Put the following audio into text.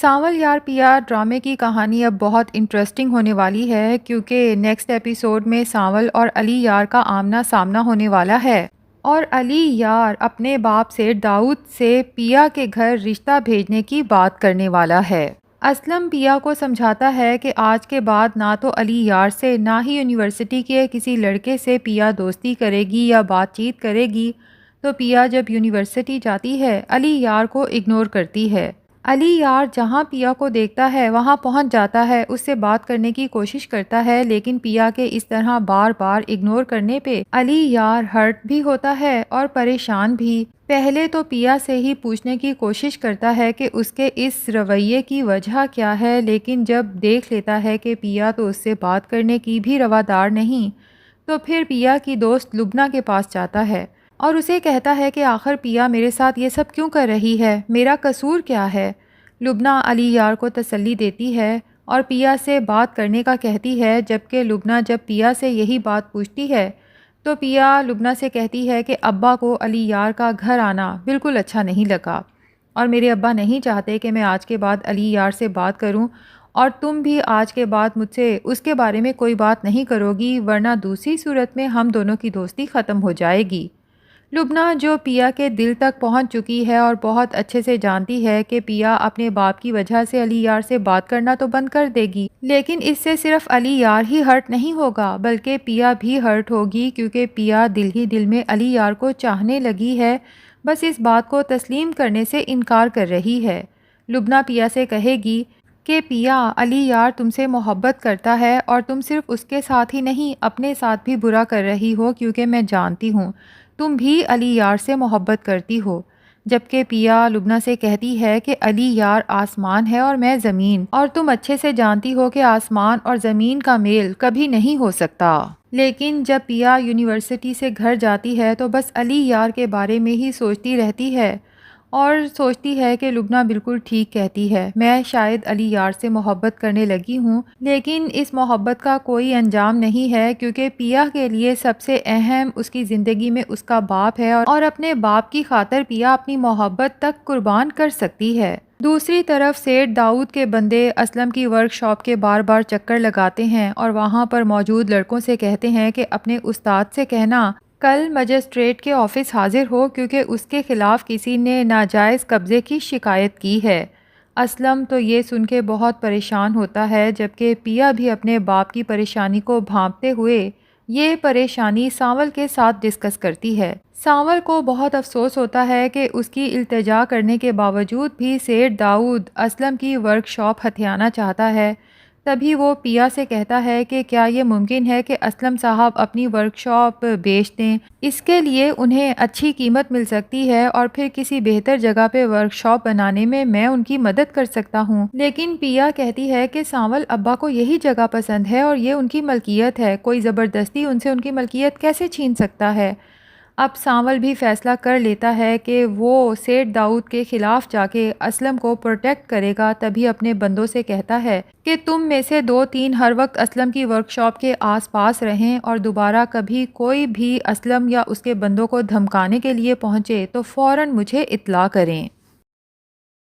سانول یار پیا ڈرامے کی کہانی اب بہت انٹرسٹنگ ہونے والی ہے کیونکہ نیکسٹ ایپیسوڈ میں سانول اور علی یار کا آمنا سامنا ہونے والا ہے اور علی یار اپنے باپ سیٹھ داؤد سے پیا کے گھر رشتہ بھیجنے کی بات کرنے والا ہے۔ اسلم پیا کو سمجھاتا ہے کہ آج کے بعد نہ تو علی یار سے نہ ہی یونیورسٹی کے کسی لڑکے سے پیا دوستی کرے گی یا بات چیت کرے گی، تو پیا جب یونیورسٹی جاتی ہے علی یار کو اگنور کرتی ہے۔ علی یار جہاں پیا کو دیکھتا ہے وہاں پہنچ جاتا ہے، اس سے بات کرنے کی کوشش کرتا ہے، لیکن پیا کے اس طرح بار بار اگنور کرنے پہ علی یار ہرٹ بھی ہوتا ہے اور پریشان بھی۔ پہلے تو پیا سے ہی پوچھنے کی کوشش کرتا ہے کہ اس کے اس رویے کی وجہ کیا ہے، لیکن جب دیکھ لیتا ہے کہ پیا تو اس سے بات کرنے کی بھی روادار نہیں، تو پھر پیا کی دوست لبنہ کے پاس جاتا ہے اور اسے کہتا ہے کہ آخر پیا میرے ساتھ یہ سب کیوں کر رہی ہے، میرا قصور کیا ہے؟ لبنہ علی یار کو تسلی دیتی ہے اور پیا سے بات کرنے کا کہتی ہے، جبکہ لبنہ جب پیا سے یہی بات پوچھتی ہے تو پیا لبنہ سے کہتی ہے کہ ابا کو علی یار کا گھر آنا بالکل اچھا نہیں لگا اور میرے ابا نہیں چاہتے کہ میں آج کے بعد علی یار سے بات کروں اور تم بھی آج کے بعد مجھ سے اس کے بارے میں کوئی بات نہیں کرو گی، ورنہ دوسری صورت میں ہم دونوں کی دوستی ختم ہو جائے گی۔ لبنہ جو پیا کے دل تک پہنچ چکی ہے اور بہت اچھے سے جانتی ہے کہ پیا اپنے باپ کی وجہ سے علی یار سے بات کرنا تو بند کر دے گی، لیکن اس سے صرف علی یار ہی ہرٹ نہیں ہوگا بلکہ پیا بھی ہرٹ ہوگی، کیونکہ پیا دل ہی دل میں علی یار کو چاہنے لگی ہے، بس اس بات کو تسلیم کرنے سے انکار کر رہی ہے۔ لبنہ پیا سے کہے گی کہ پیا، علی یار تم سے محبت کرتا ہے اور تم صرف اس کے ساتھ ہی نہیں اپنے ساتھ بھی برا کر رہی ہو، کیونکہ میں جانتی ہوں تم بھی علی یار سے محبت کرتی ہو۔ جبکہ پیا لبنہ سے کہتی ہے کہ علی یار آسمان ہے اور میں زمین، اور تم اچھے سے جانتی ہو کہ آسمان اور زمین کا میل کبھی نہیں ہو سکتا۔ لیکن جب پیا یونیورسٹی سے گھر جاتی ہے تو بس علی یار کے بارے میں ہی سوچتی رہتی ہے اور سوچتی ہے کہ لبنہ بالکل ٹھیک کہتی ہے، میں شاید علی یار سے محبت کرنے لگی ہوں، لیکن اس محبت کا کوئی انجام نہیں ہے، کیونکہ پیا کے لیے سب سے اہم اس کی زندگی میں اس کا باپ ہے اور اپنے باپ کی خاطر پیا اپنی محبت تک قربان کر سکتی ہے۔ دوسری طرف سیٹھ داؤد کے بندے اسلم کی ورک شاپ کے بار بار چکر لگاتے ہیں اور وہاں پر موجود لڑکوں سے کہتے ہیں کہ اپنے استاد سے کہنا کل مجسٹریٹ کے آفس حاضر ہو، کیونکہ اس کے خلاف کسی نے ناجائز قبضے کی شکایت کی ہے۔ اسلم تو یہ سن کے بہت پریشان ہوتا ہے، جبکہ پیا بھی اپنے باپ کی پریشانی کو بھانپتے ہوئے یہ پریشانی سانول کے ساتھ ڈسکس کرتی ہے۔ سانول کو بہت افسوس ہوتا ہے کہ اس کی التجا کرنے کے باوجود بھی سیٹھ داؤد اسلم کی ورک شاپ ہتھیانا چاہتا ہے۔ تبھی وہ پیا سے کہتا ہے کہ کیا یہ ممکن ہے کہ اسلم صاحب اپنی ورک شاپ بیچ دیں، اس کے لیے انہیں اچھی قیمت مل سکتی ہے اور پھر کسی بہتر جگہ پہ ورک شاپ بنانے میں ان کی مدد کر سکتا ہوں۔ لیکن پیا کہتی ہے کہ سانول ابا کو یہی جگہ پسند ہے اور یہ ان کی ملکیت ہے، کوئی زبردستی ان سے ان کی ملکیت کیسے چھین سکتا ہے؟ اب سانول بھی فیصلہ کر لیتا ہے کہ وہ سیٹھ داؤد کے خلاف جا کے اسلم کو پروٹیکٹ کرے گا، تبھی اپنے بندوں سے کہتا ہے کہ تم میں سے 2-3 ہر وقت اسلم کی ورک شاپ کے آس پاس رہیں اور دوبارہ کبھی کوئی بھی اسلم یا اس کے بندوں کو دھمکانے کے لیے پہنچے تو فوراً مجھے اطلاع کریں۔